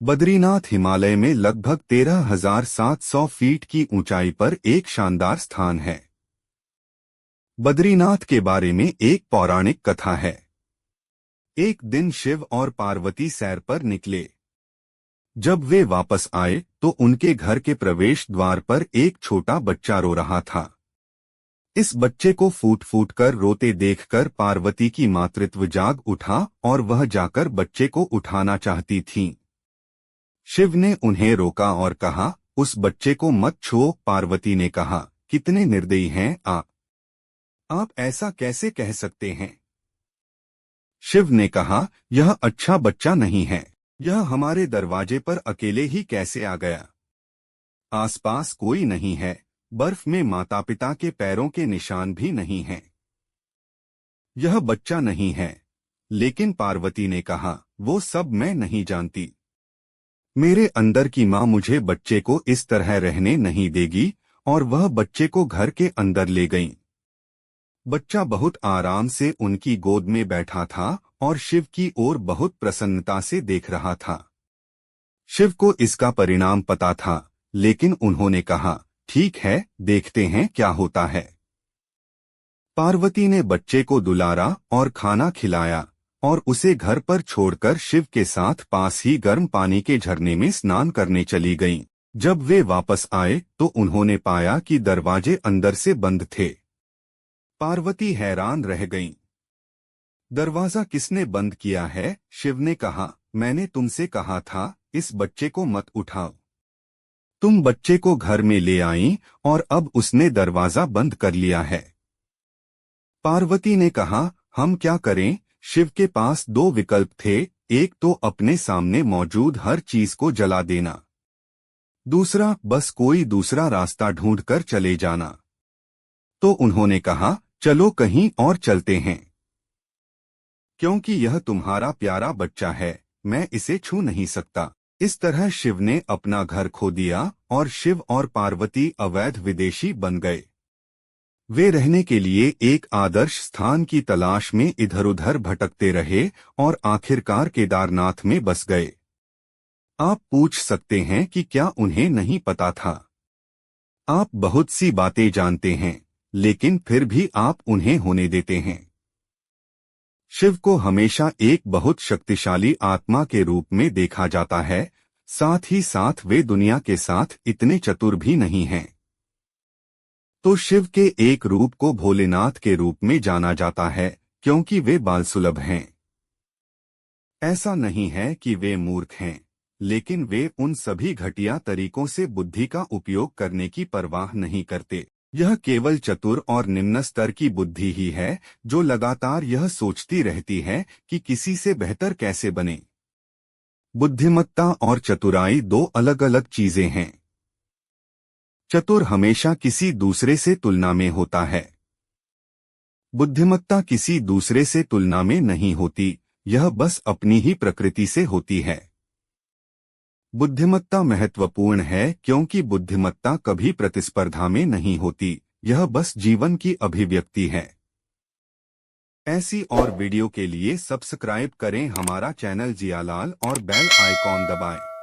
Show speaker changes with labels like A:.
A: बद्रीनाथ हिमालय में लगभग 13,700 फीट की ऊंचाई पर एक शानदार स्थान है। बद्रीनाथ के बारे में एक पौराणिक कथा है। एक दिन शिव और पार्वती सैर पर निकले। जब वे वापस आए तो उनके घर के प्रवेश द्वार पर एक छोटा बच्चा रो रहा था। इस बच्चे को फूट फूट कर रोते देखकर पार्वती की मातृत्व जाग उठा और वह जाकर बच्चे को उठाना चाहती थीं। शिव ने उन्हें रोका और कहा, उस बच्चे को मत छुओ। पार्वती ने कहा, कितने निर्दयी हैं आप ऐसा कैसे कह सकते हैं? शिव ने कहा, यह अच्छा बच्चा नहीं है। यह हमारे दरवाजे पर अकेले ही कैसे आ गया? आसपास कोई नहीं है। बर्फ में माता पिता के पैरों के निशान भी नहीं हैं। यह बच्चा नहीं है। लेकिन पार्वती ने कहा, वो सब मैं नहीं जानती। मेरे अंदर की माँ मुझे बच्चे को इस तरह रहने नहीं देगी, और वह बच्चे को घर के अंदर ले गईं। बच्चा बहुत आराम से उनकी गोद में बैठा था और शिव की ओर बहुत प्रसन्नता से देख रहा था। शिव को इसका परिणाम पता था, लेकिन उन्होंने कहा, ठीक है, देखते हैं क्या होता है। पार्वती ने बच्चे को दुलारा और खाना खिलाया और उसे घर पर छोड़कर शिव के साथ पास ही गर्म पानी के झरने में स्नान करने चली गईं। जब वे वापस आए तो उन्होंने पाया कि दरवाजे अंदर से बंद थे। पार्वती हैरान रह गईं। दरवाजा किसने बंद किया है? शिव ने कहा, मैंने तुमसे कहा था, इस बच्चे को मत उठाओ। तुम बच्चे को घर में ले आईं और अब उसने दरवाजा बंद कर लिया है। पार्वती ने कहा, हम क्या करें? शिव के पास दो विकल्प थे, एक तो अपने सामने मौजूद हर चीज को जला देना, दूसरा बस कोई दूसरा रास्ता ढूंढकर चले जाना। तो उन्होंने कहा, चलो कहीं और चलते हैं। क्योंकि यह तुम्हारा प्यारा बच्चा है, मैं इसे छू नहीं सकता। इस तरह शिव ने अपना घर खो दिया और शिव और पार्वती अवैध विदेशी बन गए। वे रहने के लिए एक आदर्श स्थान की तलाश में इधर-उधर भटकते रहे और आखिरकार केदारनाथ में बस गए। आप पूछ सकते हैं कि क्या उन्हें नहीं पता था? आप बहुत सी बातें जानते हैं, लेकिन फिर भी आप उन्हें होने देते हैं। शिव को हमेशा एक बहुत शक्तिशाली आत्मा के रूप में देखा जाता है, साथ ही साथ वे दुनिया के साथ इतने चतुर भी नहीं हैं। तो शिव के एक रूप को भोलेनाथ के रूप में जाना जाता है, क्योंकि वे बालसुलभ हैं। ऐसा नहीं है कि वे मूर्ख हैं, लेकिन वे उन सभी घटिया तरीकों से बुद्धि का उपयोग करने की परवाह नहीं करते। यह केवल चतुर और निम्न स्तर की बुद्धि ही है, जो लगातार यह सोचती रहती है कि किसी से बेहतर कैसे बने। बुद्धिमत्ता और चतुराई दो अलग अलग चीजें हैं। चतुर हमेशा किसी दूसरे से तुलना में होता है। बुद्धिमत्ता किसी दूसरे से तुलना में नहीं होती, यह बस अपनी ही प्रकृति से होती है। बुद्धिमत्ता महत्वपूर्ण है क्योंकि बुद्धिमत्ता कभी प्रतिस्पर्धा में नहीं होती, यह बस जीवन की अभिव्यक्ति है। ऐसी और वीडियो के लिए सब्सक्राइब करें हमारा चैनल जियालाल और बेल आइकॉन दबाएं।